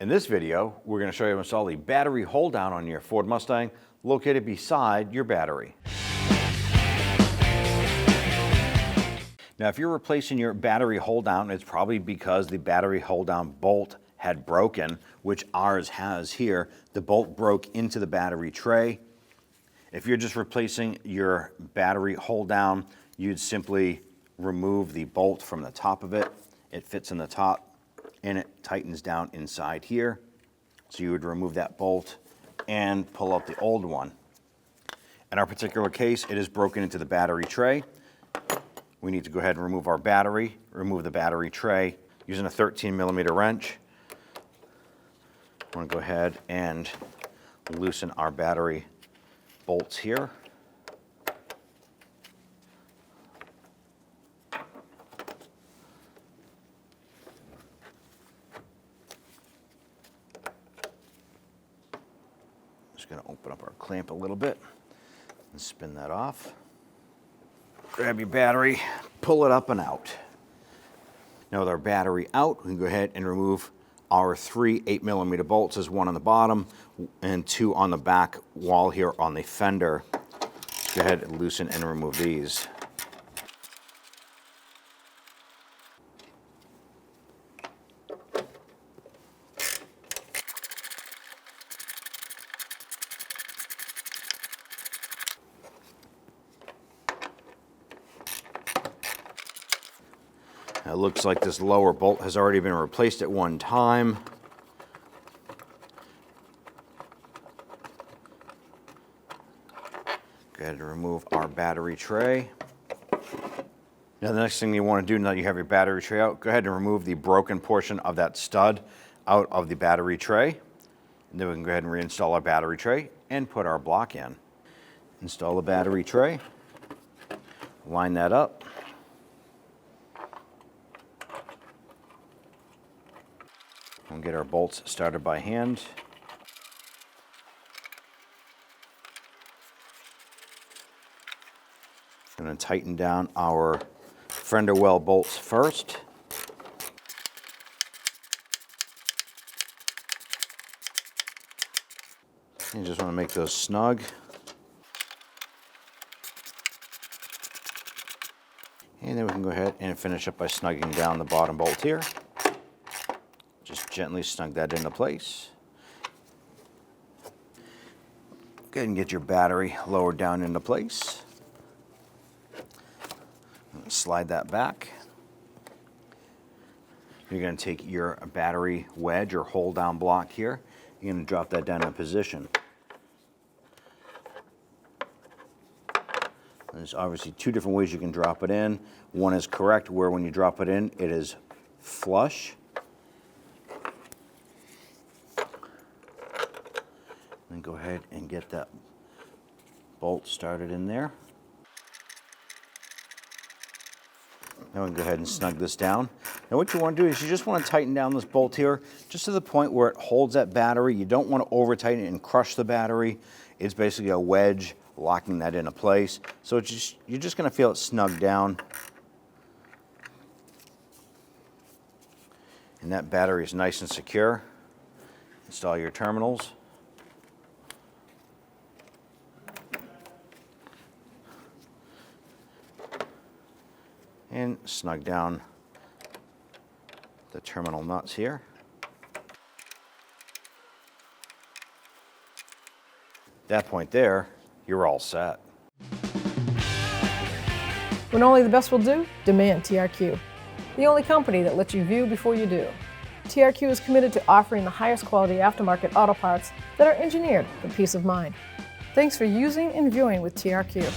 In this video, we're going to show you how to install the battery hold down on your Ford Mustang located beside your battery. Now, if you're replacing your battery hold down, it's probably because the battery hold down bolt had broken, which ours has here. The bolt broke into the battery tray. If you're just replacing your battery hold down, you'd simply remove the bolt from the top of it. It fits in the top and it tightens down inside here. So you would remove that bolt and pull out the old one. In our particular case, it is broken into the battery tray. We need to go ahead and remove our battery, remove the battery tray using a 13mm wrench. I'm going to go ahead and loosen our battery bolts here. Just going to open up our clamp a little bit and spin that off. Grab your battery, pull it up and out. Now with our battery out, we can go ahead and remove our 3 8mm bolts. There's one on the bottom and 2 on the back wall here on the fender. Go ahead and loosen and remove these. It looks like this lower bolt has already been replaced at one time. Go ahead and remove our battery tray. Now the next thing you want to do now that you have your battery tray out, go ahead and remove the broken portion of that stud out of the battery tray. And then we can go ahead and reinstall our battery tray and put our block in. Install the battery tray, line that up. We'll get our bolts started by hand. I'm going to tighten down our fender well bolts first. You just want to make those snug. And then we can go ahead and finish up by snugging down the bottom bolt here. Just gently snug that into place. Go ahead and get your battery lowered down into place. Slide that back. You're going to take your battery wedge or hold down block here. You're going to drop that down in position. There's obviously 2 different ways you can drop it in. One is correct, where when you drop it in, it is flush. Then go ahead and get that bolt started in there. Now we can go ahead and snug this down. Now what you want to do is you just want to tighten down this bolt here just to the point where it holds that battery. You don't want to over tighten it and crush the battery. It's basically a wedge locking that into place. So it's you're just going to feel it snug down. And that battery is nice and secure. Install your terminals. And snug down the terminal nuts here. At that point there, you're all set. When only the best will do, demand TRQ. The only company that lets you view before you do. TRQ is committed to offering the highest quality aftermarket auto parts that are engineered for peace of mind. Thanks for using and viewing with TRQ.